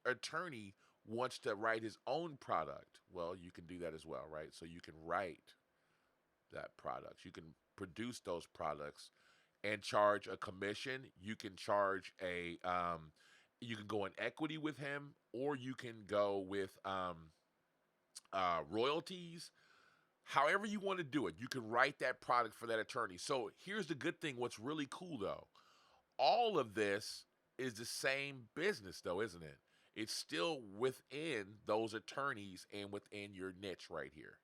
attorney wants to write his own product? Well, you can do that as well, right? So you can write that product. You can produce those products and charge a commission. You can charge you can go in equity with him, or you can go with royalties. However you want to do it, you can write that product for that attorney. So here's the good thing. What's really cool though, all of this is the same business though, isn't it? It's still within those attorneys and within your niche right here,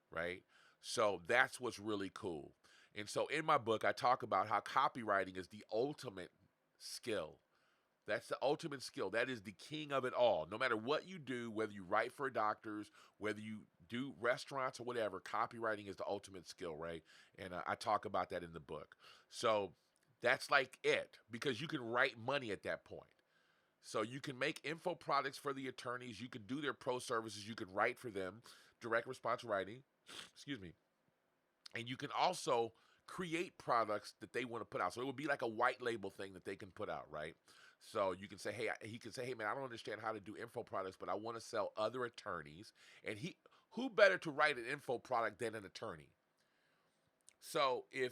right? So that's what's really cool. And so in my book, I talk about how copywriting is the ultimate skill. That's the ultimate skill. That is the king of it all. No matter what you do, whether you write for doctors, whether you do restaurants or whatever, copywriting is the ultimate skill, right? And I talk about that in the book. So that's like it, because you can write money at that point. So you can make info products for the attorneys. You can do their pro services. You can write for them, direct response writing. Excuse me. And you can also create products that they want to put out. So it would be like a white label thing that they can put out, right? So you can say, hey, he can say, hey man, I don't understand how to do info products, but I want to sell other attorneys. And who better to write an info product than an attorney? So if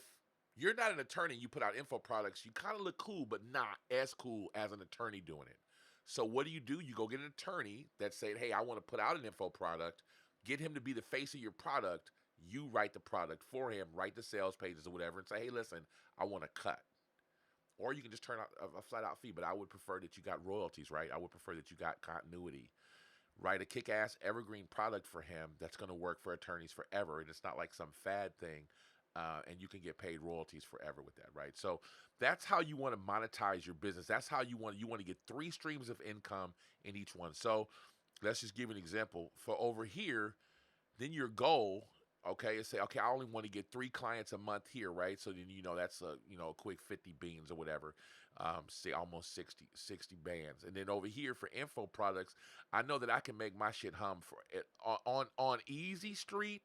you're not an attorney, you put out info products, you kind of look cool, but not as cool as an attorney doing it. So what do? You go get an attorney that said, hey, I want to put out an info product, get him to be the face of your product. You write the product for him, write the sales pages or whatever, and say, hey, listen, I want to cut. Or you can just turn out a flat out fee, but I would prefer that you got royalties, right? I would prefer that you got continuity. Write a kick ass evergreen product for him that's going to work for attorneys forever. And it's not like some fad thing. And you can get paid royalties forever with that, right? So that's how you want to monetize your business. That's how you want to get three streams of income in each one. So let's just give an example. For over here, then your goal, okay, is say, okay, I only want to get 3 clients a month here, right? So then, that's a quick 50 beans or whatever, say almost 60 bands. And then over here for info products, I know that I can make my shit hum for it on Easy Street,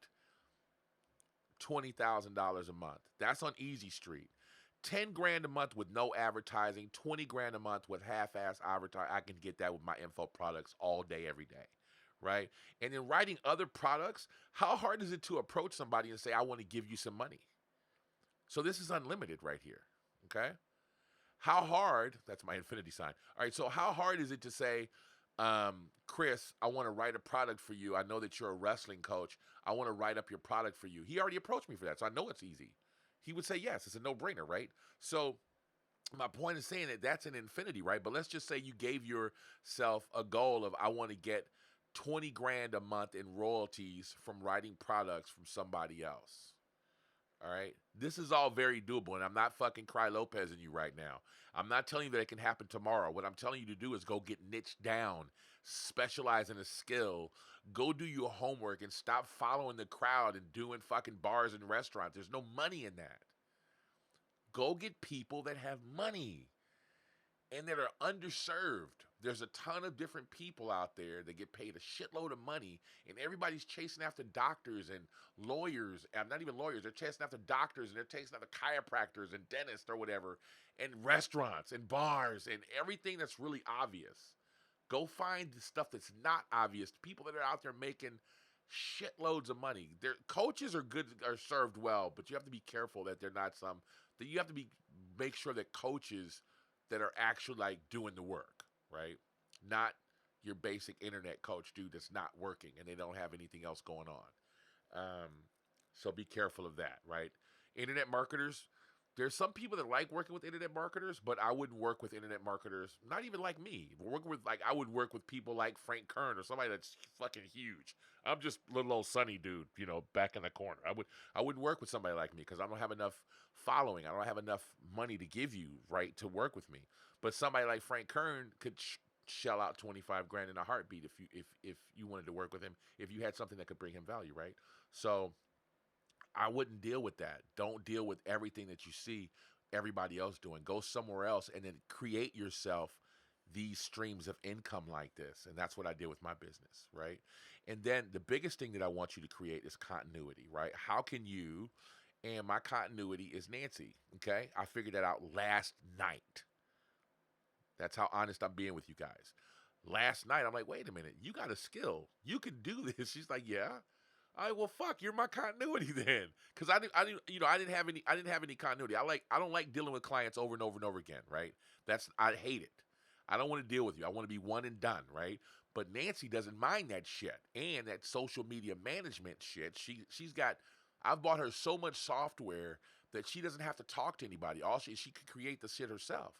$20,000 a month. That's on Easy Street. 10 grand a month with no advertising, 20 grand a month with half-ass advertising. I can get that with my info products all day, every day, right? And then writing other products, how hard is it to approach somebody and say, I want to give you some money? So this is unlimited right here. Okay. How hard, that's my infinity sign. All right. So how hard is it to say, Chris, I want to write a product for you. I know that you're a wrestling coach. I want to write up your product for you. He already approached me for that. So I know it's easy. He would say yes. It's a no brainer, right? So my point is saying that that's an infinity, right? But let's just say you gave yourself a goal of I want to get 20 grand a month in royalties from writing products from somebody else. All right. This is all very doable, and I'm not fucking Cry Lopez in you right now. I'm not telling you that it can happen tomorrow. What I'm telling you to do is go get niched down, specialize in a skill, go do your homework, and stop following the crowd and doing fucking bars and restaurants. There's no money in that. Go get people that have money and that are underserved. There's a ton of different people out there that get paid a shitload of money, and everybody's chasing after doctors and lawyers. And not even lawyers, they're chasing after doctors, and they're chasing after chiropractors and dentists or whatever, and restaurants and bars and everything that's really obvious. Go find the stuff that's not obvious. People that are out there making shitloads of money. Their coaches are good, are served well, but you have to be careful that they're not some. That you have to make sure that coaches that are actually like doing the work, right? Not your basic internet coach dude that's not working and they don't have anything else going on. So be careful of that, right? Internet marketers, there's some people that like working with internet marketers, but I wouldn't work with internet marketers, not even like me. Working with I would work with people like Frank Kern or somebody that's fucking huge. I'm just little old sunny dude, back in the corner. I wouldn't work with somebody like me because I don't have enough following. I don't have enough money to give you, right, to work with me. But somebody like Frank Kern could shell out 25 grand in a heartbeat if you wanted to work with him, if you had something that could bring him value, right? So I wouldn't deal with that. Don't deal with everything that you see everybody else doing. Go somewhere else and then create yourself these streams of income like this. And that's what I did with my business, right? And then the biggest thing that I want you to create is continuity, right? How can you, and my continuity is Nancy, okay? I figured that out last night. That's how honest I'm being with you guys. Last night, I'm like, wait a minute, you got a skill. You can do this. She's like, yeah. All right, well, fuck, you're my continuity then, because I didn't have any continuity. I don't like dealing with clients over and over and over again, right? I hate it. I don't want to deal with you. I want to be one and done, right? But Nancy doesn't mind that shit and that social media management shit. I've bought her so much software that she doesn't have to talk to anybody. She can create the shit herself.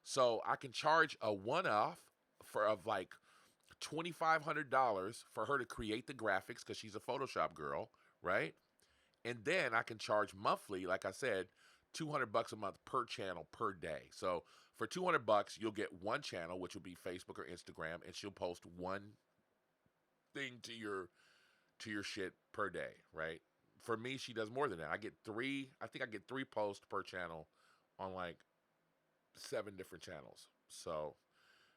So I can charge a one-off of like $2,500 for her to create the graphics because she's a Photoshop girl, right? And then I can charge monthly, like I said, $200 a month per channel per day. So for $200, you'll get one channel, which will be Facebook or Instagram, and she'll post one thing to your shit per day, right? For me, she does more than that. I think I get three posts per channel on like 7 different channels. So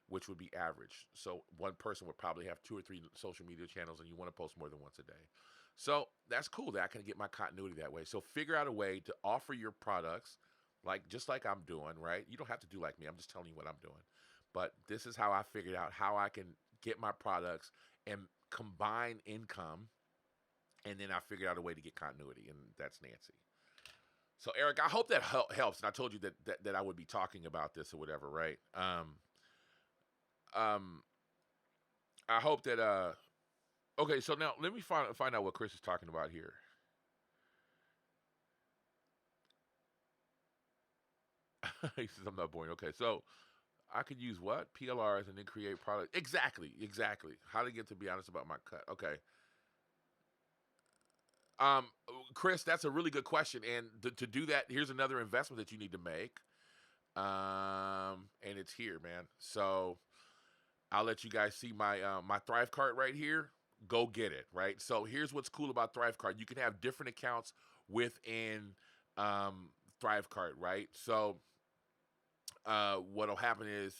which would be average. So one person would probably have 2 or 3 social media channels, and you want to post more than once a day. So that's cool that I can get my continuity that way. So figure out a way to offer your products just like I'm doing, right? You don't have to do like me. I'm just telling you what I'm doing. But this is how I figured out how I can get my products and combine income, and then I figured out a way to get continuity, and that's Nancy. So Eric, I hope that helps. And I told you that I would be talking about this or whatever, right? I hope that okay, so now let me find out what Chris is talking about here. He says I'm not boring. Okay, so I could use what? PLRs and then create product. Exactly. How to get to be honest about my cut. Okay. Chris, that's a really good question. And to do that, here's another investment that you need to make. And it's here, man. So I'll let you guys see my my Thrive card right here. Go get it, right? So here's what's cool about Thrive card. You can have different accounts within Thrive card, right? So what'll happen is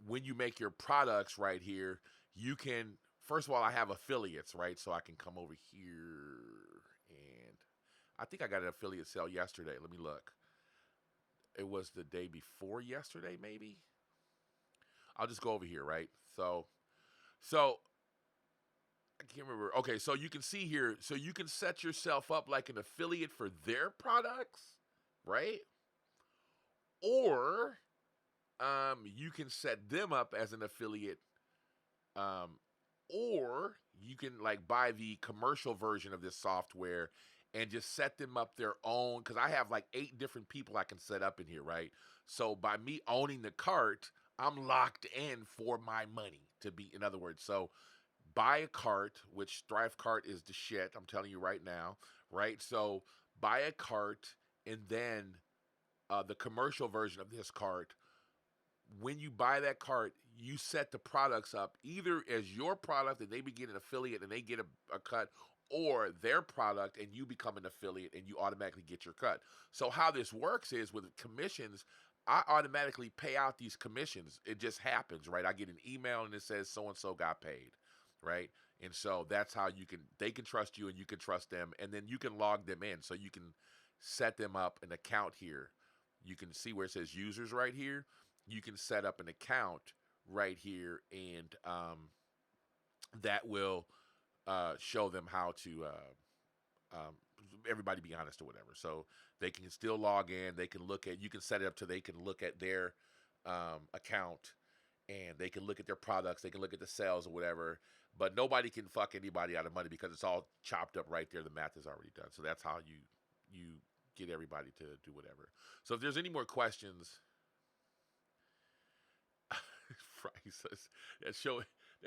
when you make your products right here, you can, first of all, I have affiliates, right? So I can come over here and I think I got an affiliate sale yesterday. Let me look. It was the day before yesterday, maybe. I'll just go over here, right? So can't remember. Okay, so you can see here, so you can set yourself up like an affiliate for their products, right? Or you can set them up as an affiliate, um, or you can like buy the commercial version of this software and just set them up their own. Because I have like 8 different people I can set up in here, right? So by me owning the cart, I'm locked in for my money to be. In other words, so buy a cart, which Thrive Cart is the shit. I'm telling you right now, right? So buy a cart, and then the commercial version of this cart, when you buy that cart, you set the products up either as your product and they begin an affiliate and they get a cut, or their product and you become an affiliate and you automatically get your cut. So how this works is with commissions, I automatically pay out these commissions. It just happens, right? I get an email and it says so and so got paid, right? And so that's how they can trust you and you can trust them, and then you can log them in. So you can set them up an account here. You can see where it says users right here. You can set up an account right here, and that will show them how to everybody be honest or whatever. So they can still log in. They can look at. You can set it up to they can look at their account, and they can look at their products. They can look at the sales or whatever. But nobody can fuck anybody out of money because it's all chopped up right there. The math is already done. So that's how you get everybody to do whatever. So if there's any more questions. Frank says that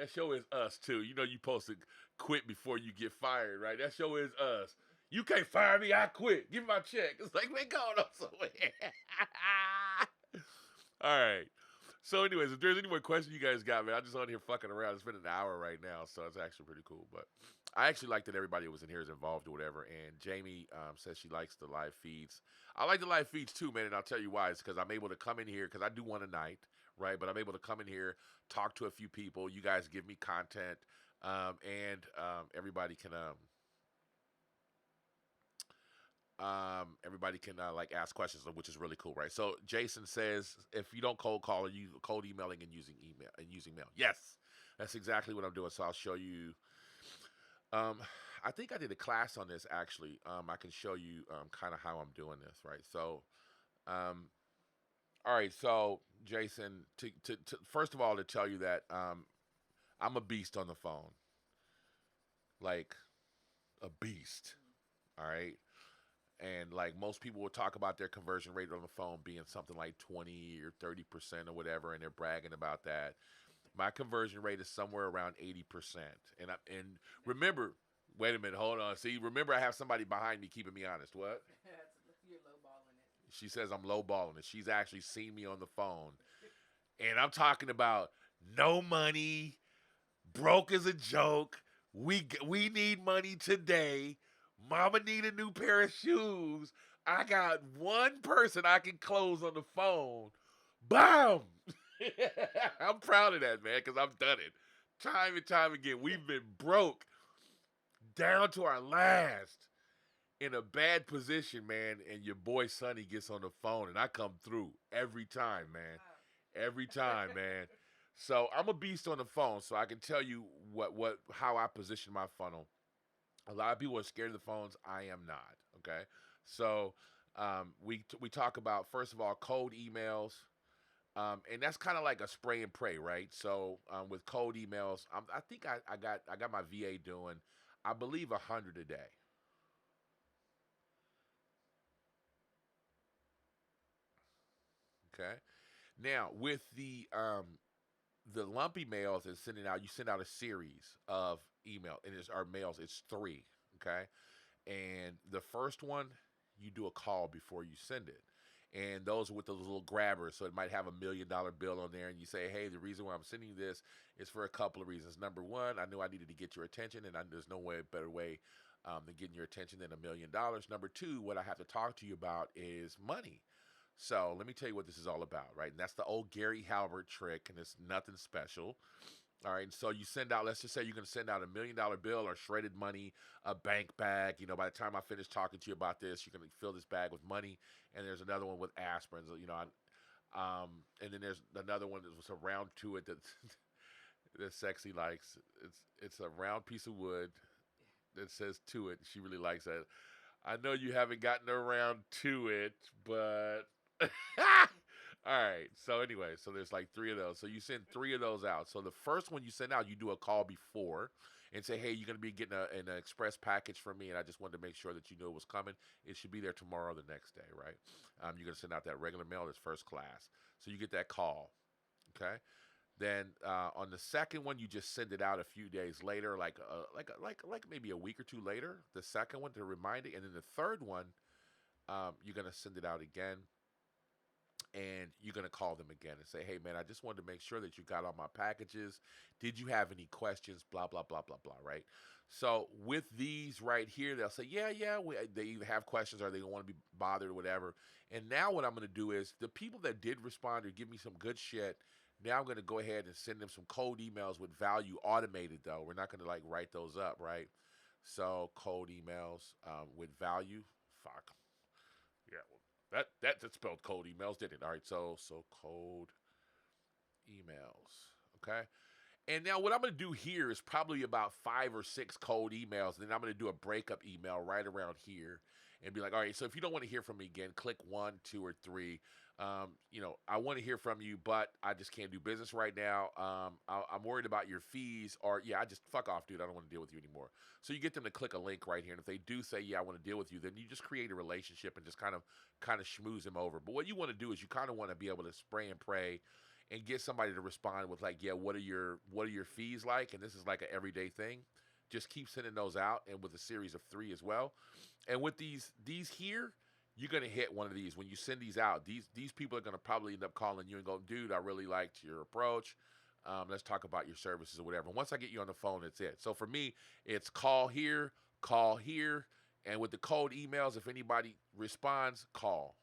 show is us too. You know you supposed to quit before you get fired, right? That show is us. You can't fire me, I quit. Give me my check. It's like, man, going on somewhere. All right. So anyways, if there's any more questions you guys got, man, I'm just on here fucking around. It's been an hour right now, so it's actually pretty cool. But I actually like that everybody who was in here is involved or whatever. And Jamie says she likes the live feeds. I like the live feeds too, man, and I'll tell you why. It's because I'm able to come in here, because I do one a night, right? But I'm able to come in here, talk to a few people. You guys give me content, and everybody can everybody can like ask questions, which is really cool, right? So Jason says, if you don't cold call, are you cold emailing and using mail? Yes, that's exactly what I'm doing. So I'll show you. I think I did a class on this actually. I can show you kind of how I'm doing this, right? So, all right. So Jason, to first of all, to tell you that I'm a beast on the phone, like a beast. All right. And like most people will talk about their conversion rate on the phone being something like 20 or 30% or whatever, and they're bragging about that. My conversion rate is somewhere around 80%. And remember, wait a minute, hold on. See, remember I have somebody behind me keeping me honest. What? You're lowballing it. She says I'm lowballing it. She's actually seen me on the phone. And I'm talking about no money, broke as a joke. We need money today. Mama need a new pair of shoes. I got one person I can close on the phone. Bam! I'm proud of that, man, because I've done it time and time again. We've been broke down to our last in a bad position, man, and your boy Sonny gets on the phone, and I come through every time, man. Every time, man. So I'm a beast on the phone, so I can tell you how I position my funnel. A lot of people are scared of the phones. I am not. Okay, so we talk about, first of all, cold emails, and that's kind of like a spray and pray, right? So with cold emails, I think I got my VA doing, I believe, 100 a day. Okay, now with the lumpy mails and sending out, you send out a series of email, and it's our mails. It's 3. Okay, and the first one, you do a call before you send it. And those are with those little grabbers. So it might have $1 million bill on there. And you say, hey, the reason why I'm sending you this is for a couple of reasons. Number one, I knew I needed to get your attention, and there's no better way than getting your attention than $1 million. Number two, what I have to talk to you about is money. So let me tell you what this is all about, right? And that's the old Gary Halbert trick, and it's nothing special. All right, so you send out, let's just say you're going to send out $1 million bill or shredded money, a bank bag. You know, by the time I finish talking to you about this, you're going to fill this bag with money. And there's another one with aspirins, you know, and then there's another one that was around to it that that Sexy likes. It's a round piece of wood that says "to it." She really likes that. I know you haven't gotten around to it, but all right. So anyway, so there's like three of those. So you send three of those out. So the first one you send out, you do a call before and say, "Hey, you're gonna be getting an express package from me, and I just wanted to make sure that you knew it was coming. It should be there tomorrow, or the next day, right? You're gonna send out that regular mail that's first class. So you get that call, okay? Then on the second one, you just send it out a few days later, like maybe a week or two later. The second one to remind it, and then the third one, you're gonna send it out again, and you're gonna call them again and say, "Hey, man, I just wanted to make sure that you got all my packages. Did you have any questions? Blah blah blah blah blah." Right. So with these right here, they'll say, "Yeah, yeah." They either have questions or they don't want to be bothered or whatever. And now what I'm gonna do is the people that did respond or give me some good shit. Now I'm gonna go ahead and send them some cold emails with value automated though. We're not gonna like write those up, right? So cold emails with value. Fuck. Yeah, well, that spelled cold emails, didn't it? All right, so cold emails. Okay. And now what I'm going to do here is probably about 5 or 6 cold emails. And then I'm going to do a breakup email right around here and be like, all right, so if you don't want to hear from me again, click 1, 2, or 3. I want to hear from you, but I just can't do business right now. I'm worried about your fees, or yeah, I just fuck off, dude. I don't want to deal with you anymore. So you get them to click a link right here, and if they do say, yeah, I want to deal with you, then you just create a relationship and just kind of schmooze them over. But what you want to do is you kind of want to be able to spray and pray and get somebody to respond with like, yeah, what are your fees like? And this is like an everyday thing. Just keep sending those out, and with a series of 3 as well. And with these here, you're gonna hit one of these when you send these out. These people are gonna probably end up calling you and go, dude, I really liked your approach. Let's talk about your services or whatever. And once I get you on the phone, that's it. So for me, it's call here, and with the cold emails, if anybody responds, call,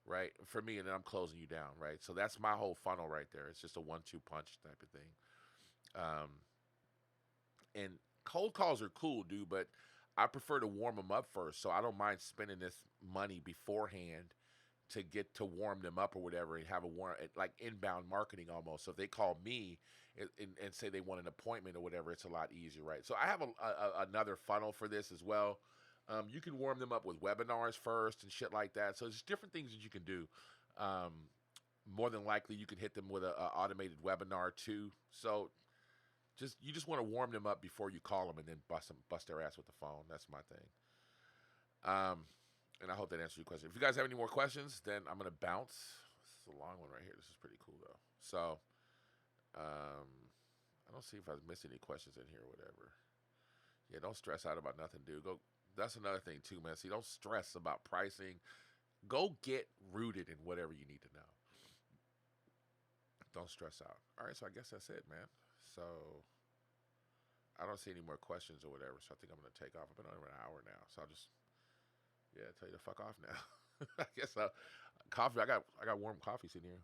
right? For me, and then I'm closing you down, right? So that's my whole funnel right there. It's just a 1-2 punch type of thing. Um, and cold calls are cool, dude, but I prefer to warm them up first. So I don't mind spending this money beforehand to get to warm them up or whatever and have a warm, like inbound marketing almost. So if they call me and say they want an appointment or whatever, it's a lot easier, right? So I have another funnel for this as well. You can warm them up with webinars first and shit like that. So there's different things that you can do. Um, More than likely, you can hit them with a automated webinar too. So you just want to warm them up before you call them and then bust their ass with the phone. That's my thing. And I hope that answers your question. If you guys have any more questions, then I'm gonna bounce. This is a long one right here. This is pretty cool though. So I don't see if I've missed any questions in here or whatever. Yeah, don't stress out about nothing, dude. Go. That's another thing too, man. See, don't stress about pricing. Go get rooted in whatever you need to know. Don't stress out. All right, so I guess that's it, man. So I don't see any more questions or whatever. So I think I'm gonna take off. I've been on over an hour now, so I'll just tell you to fuck off now. I guess coffee. I got warm coffee sitting here.